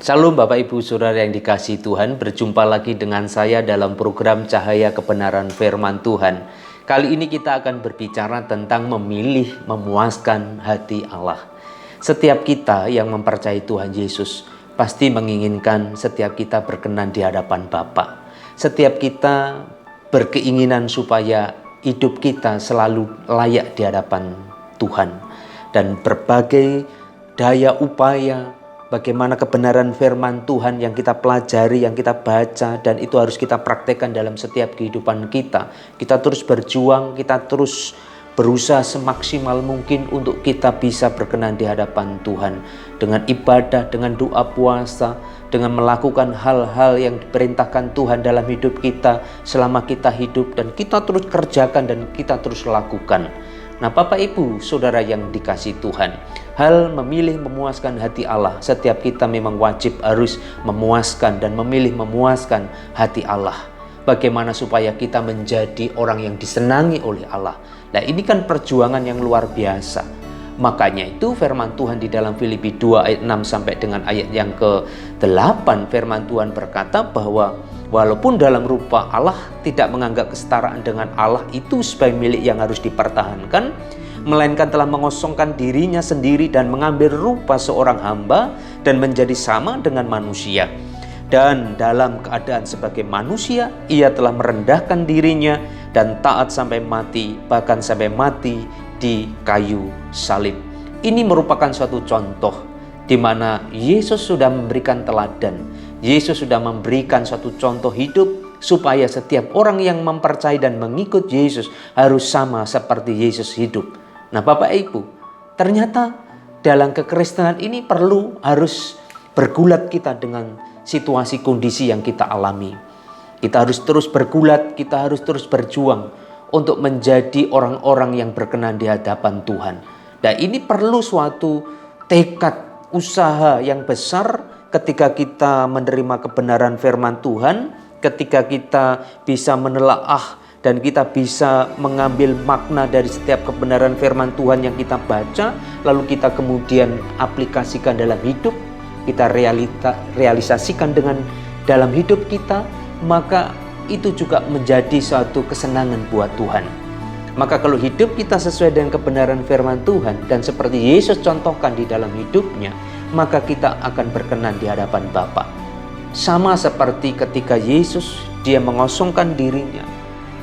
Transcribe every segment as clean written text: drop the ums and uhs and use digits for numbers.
Shalom Bapak Ibu Saudara yang dikasihi Tuhan, berjumpa lagi dengan saya dalam program Cahaya Kebenaran Firman Tuhan. Kali ini kita akan berbicara tentang memilih memuaskan hati Allah. Setiap kita yang mempercayai Tuhan Yesus pasti menginginkan setiap kita berkenan di hadapan Bapa. Setiap kita berkeinginan supaya hidup kita selalu layak di hadapan Tuhan. Dan berbagai daya upaya bagaimana kebenaran firman Tuhan yang kita pelajari, yang kita baca, dan itu harus kita praktekkan dalam setiap kehidupan kita. Kita terus berjuang, kita terus berusaha semaksimal mungkin untuk kita bisa berkenan di hadapan Tuhan. Dengan ibadah, dengan doa puasa, dengan melakukan hal-hal yang diperintahkan Tuhan dalam hidup kita selama kita hidup, dan kita terus kerjakan dan kita terus lakukan. Nah, Bapak Ibu Saudara yang dikasihi Tuhan, hal memilih memuaskan hati Allah, setiap kita memang wajib harus memuaskan dan memilih memuaskan hati Allah. Bagaimana supaya kita menjadi orang yang disenangi oleh Allah. Nah, ini kan perjuangan yang luar biasa. Makanya itu firman Tuhan di dalam Filipi 2 ayat 6 sampai dengan ayat yang ke-8, firman Tuhan berkata bahwa walaupun dalam rupa Allah tidak menganggap kesetaraan dengan Allah itu sebagai milik yang harus dipertahankan, melainkan telah mengosongkan dirinya sendiri dan mengambil rupa seorang hamba dan menjadi sama dengan manusia. Dan dalam keadaan sebagai manusia, ia telah merendahkan dirinya dan taat sampai mati, bahkan sampai mati di kayu salib. Ini merupakan suatu contoh di mana Yesus sudah memberikan teladan. Yesus sudah memberikan suatu contoh hidup supaya setiap orang yang mempercayai dan mengikut Yesus harus sama seperti Yesus hidup. Nah, Bapak Ibu, ternyata dalam kekristenan ini harus bergulat kita dengan situasi kondisi yang kita alami. Kita harus terus bergulat, kita harus terus berjuang untuk menjadi orang-orang yang berkenan di hadapan Tuhan. Dan ini perlu suatu tekad usaha yang besar ketika kita menerima kebenaran firman Tuhan, ketika kita bisa menelaah dan kita bisa mengambil makna dari setiap kebenaran firman Tuhan yang kita baca, lalu kita kemudian aplikasikan dalam hidup, kita realisasikan dengan dalam hidup kita, maka itu juga menjadi suatu kesenangan buat Tuhan. Maka kalau hidup kita sesuai dengan kebenaran firman Tuhan dan seperti Yesus contohkan di dalam hidupnya, maka kita akan berkenan di hadapan Bapa. Sama seperti ketika Yesus, dia mengosongkan dirinya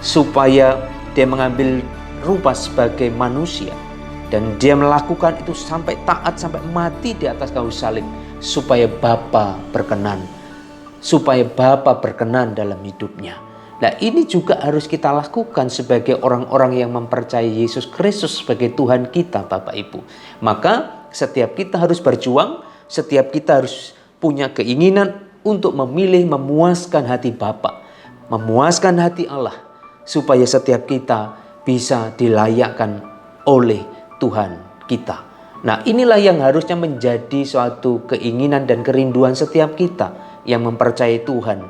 supaya dia mengambil rupa sebagai manusia, dan dia melakukan itu sampai taat, sampai mati di atas kayu salib, supaya Bapa berkenan, supaya Bapa berkenan dalam hidupnya. Nah, ini juga harus kita lakukan sebagai orang-orang yang mempercayai Yesus Kristus sebagai Tuhan kita, Bapak Ibu. Maka setiap kita harus berjuang, setiap kita harus punya keinginan untuk memilih memuaskan hati Bapa, memuaskan hati Allah, supaya setiap kita bisa dilayakkan oleh Tuhan kita. Nah, inilah yang harusnya menjadi suatu keinginan dan kerinduan setiap kita yang mempercayai Tuhan,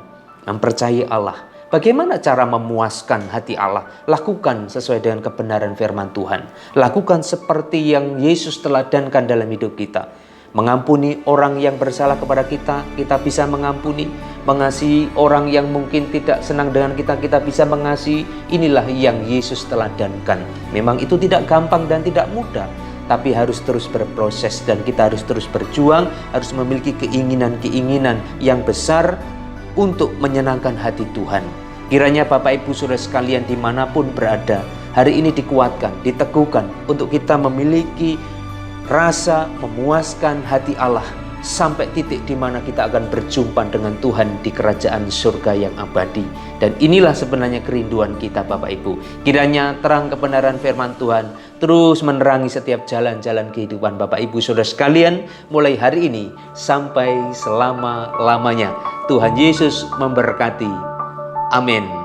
mempercayai Allah. Bagaimana cara memuaskan hati Allah? Lakukan sesuai dengan kebenaran firman Tuhan. Lakukan seperti yang Yesus teladankan dalam hidup kita. Mengampuni orang yang bersalah kepada kita, kita bisa mengampuni. Mengasihi orang yang mungkin tidak senang dengan kita, kita bisa mengasihi. Inilah yang Yesus teladankan. Memang itu tidak gampang dan tidak mudah, tapi harus terus berproses dan kita harus terus berjuang, harus memiliki keinginan-keinginan yang besar untuk menyenangkan hati Tuhan. Kiranya Bapak Ibu Saudara sekalian dimanapun berada, hari ini dikuatkan, diteguhkan untuk kita memiliki rasa memuaskan hati Allah sampai titik di mana kita akan berjumpa dengan Tuhan di kerajaan surga yang abadi. Dan inilah sebenarnya kerinduan kita, Bapak Ibu. Kiranya terang kebenaran firman Tuhan terus menerangi setiap jalan-jalan kehidupan Bapak Ibu Saudara sekalian mulai hari ini sampai selama-lamanya. Tuhan Yesus memberkati. Amin.